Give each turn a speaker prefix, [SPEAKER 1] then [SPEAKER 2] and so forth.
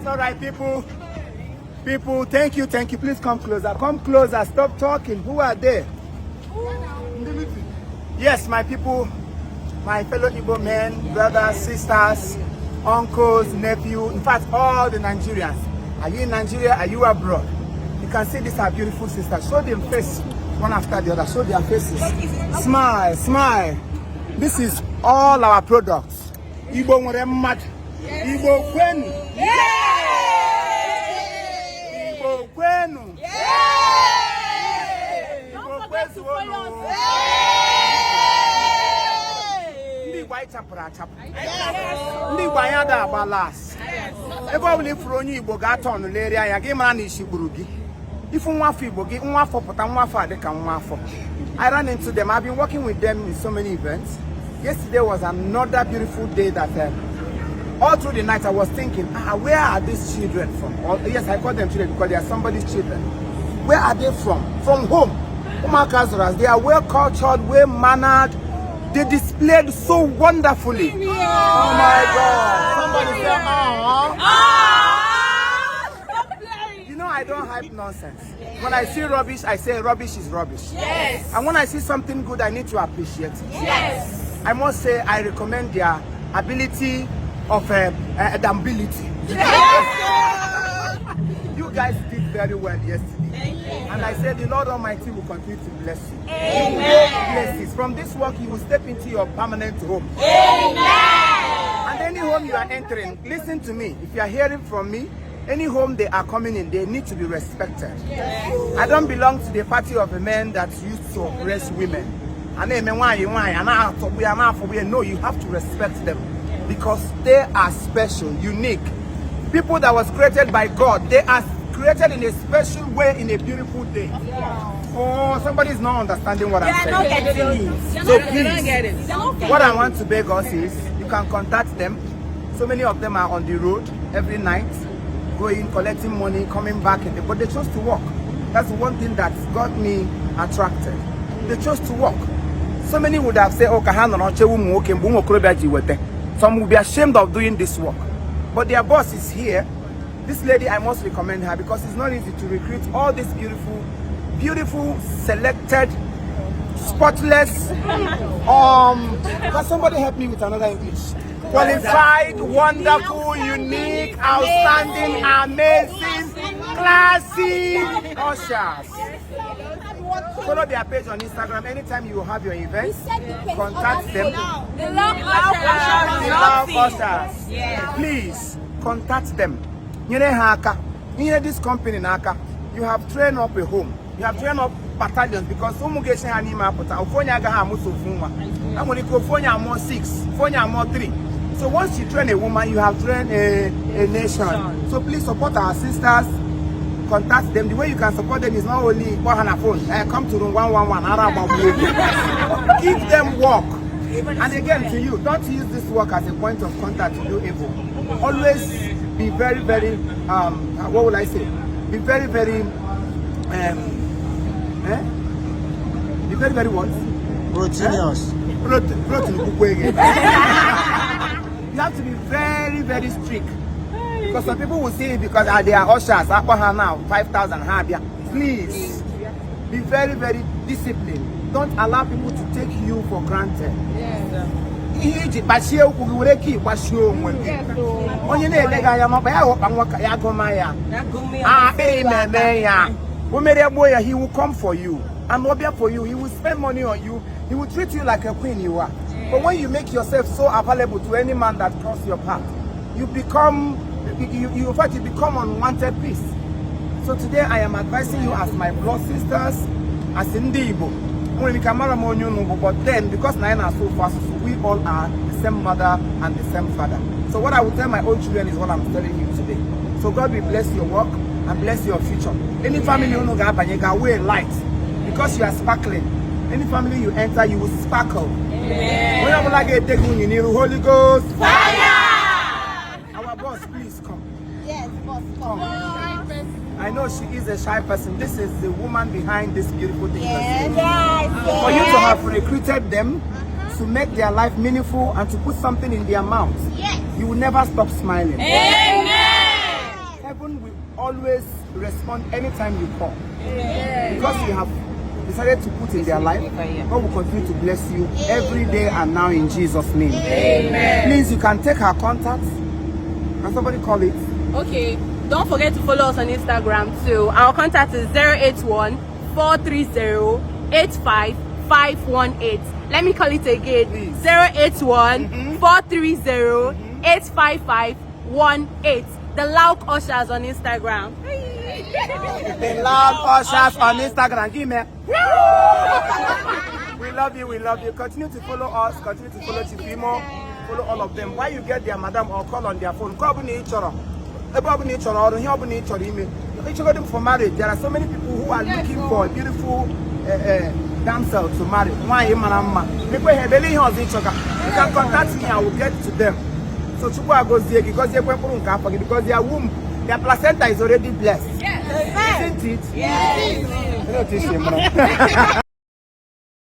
[SPEAKER 1] All right, people, thank you. Please come closer, stop talking. Who are they? Yes, my people, my fellow Igbo men, brothers, sisters, uncles, nephews, in fact, all the Nigerians. Are you in Nigeria? Are you abroad? You can see these are beautiful sisters. Show them face one after the other. Show their faces. Smile, smile. This is all our products. Igbo nwere mmadụ. Igbo kwenu. Igbo kwenu. Igbo kwezuonu. Ndị Igbo anyị chapụrụ achapụ. Ndị Igbo anyị ada agba las. Ebe ọ bụla ifuru onye Igbo ga-atọ ọnụ leri anya gị mara na isi gburu gị. Ifu nwa afọ Igbo gị, nwa afọ pụta nwa afọ adị ka nwa afọ. I ran into them. I've been working with them in so many events. Yesterday was another beautiful day that all through the night I was thinking, where are these children from? Yes, I call them children because they are somebody's children. Where are they from? From home. They are well cultured, well mannered. They displayed so wonderfully. Oh my God. Somebody say, You know, I don't hype nonsense. When I see rubbish, I say rubbish is rubbish.
[SPEAKER 2] Yes.
[SPEAKER 1] And when I see something good, I need to appreciate it.
[SPEAKER 2] Yes.
[SPEAKER 1] I must say I recommend their ability of adaptability.
[SPEAKER 2] Yes.
[SPEAKER 1] You guys did very well yesterday.
[SPEAKER 2] Thank you.
[SPEAKER 1] And I said the Lord Almighty will continue to bless you.
[SPEAKER 2] Amen.
[SPEAKER 1] Blessings. From this work, you will step into your permanent home.
[SPEAKER 2] Amen.
[SPEAKER 1] And any home you are entering, listen to me. If you are hearing from me, any home they are coming in, they need to be respected.
[SPEAKER 2] Yes.
[SPEAKER 1] I don't belong to the party of a man that used to oppress women. No, you have to respect them because they are special, unique. People that was created by God, they are created in a special way in a beautiful day. Yeah. Oh, somebody is not understanding what I'm saying. So please, what I want to beg us is, you can contact them. So many of them are on the road every night, going, collecting money, coming back, but they chose to work. That's one thing that got me attracted. They chose to work. So many would have said, oh, some will be ashamed of doing this work. But their boss is here. This lady, I must recommend her because it's not easy to recruit all these beautiful, selected, spotless, can somebody help me with another English? Qualified, wonderful, unique, outstanding, amazing, classy ushers. Follow their page on Instagram. Anytime you have your events, contact them.
[SPEAKER 2] The love ushers.
[SPEAKER 1] Please contact them. You know this company Naka. You have trained up a home. You have trained up battalions because more 6, more 3. So once you train a woman, you have trained a nation. So please support our sisters. Contact them. The way you can support them is not only on a phone. Come to room 111. Give them work. And again, to you, don't use this work as a point of contact to do evil. Always be very, what will I say? Be very, be very what?
[SPEAKER 3] Proteinous.
[SPEAKER 1] You have to be very, very strict. Because some people will say because they are ushers, now 5,000 habia. Please be very, very disciplined. Don't allow people to take you for granted. He will come for you and lobby for you. He will spend money on you. He will treat you like a queen you are. But when you make yourself so available to any man that crosses your path, you become unwanted piece. So today I am advising you as my blood sisters, as in Igbo. But then, because Nine are so fast, we all are the same mother and the same father. So what I will tell my own children is what I'm telling you today. So God will bless your work and bless your future. Any family you know wear light because you are sparkling. Any family you enter, you will sparkle. When you like a you need Holy Ghost fire. Our boss, please come.
[SPEAKER 2] Yes, boss, come.
[SPEAKER 1] I know she is a shy person. This is the woman behind this beautiful thing.
[SPEAKER 2] Yes.
[SPEAKER 1] For you to have recruited them to make their life meaningful and to put something in their mouths, you will never stop smiling.
[SPEAKER 2] Amen.
[SPEAKER 1] Heaven will always respond anytime you call. Because you have decided to put in their life, God will continue to bless you every day and now in Jesus' name.
[SPEAKER 2] Amen.
[SPEAKER 1] Please, you can take her contacts. Can somebody call it?
[SPEAKER 4] Okay. Don't forget to follow us on Instagram too. Our contact is 081-430-85518. Let me call it again.
[SPEAKER 1] Please.
[SPEAKER 4] 081-430-85518. The Loud Ushers on Instagram.
[SPEAKER 1] The Loud Ushers on Instagram. Give me. We love you. We love you. Continue to follow us. Continue to follow Chifimo. Follow all of them. Why you get their madam or call on their phone? Call each other. For marriage, there are so many people who are looking for a beautiful damsel to marry. You can contact me, I will get to them. So Chukwa goes there because their womb, their placenta is already blessed. Isn't it?
[SPEAKER 2] Yes.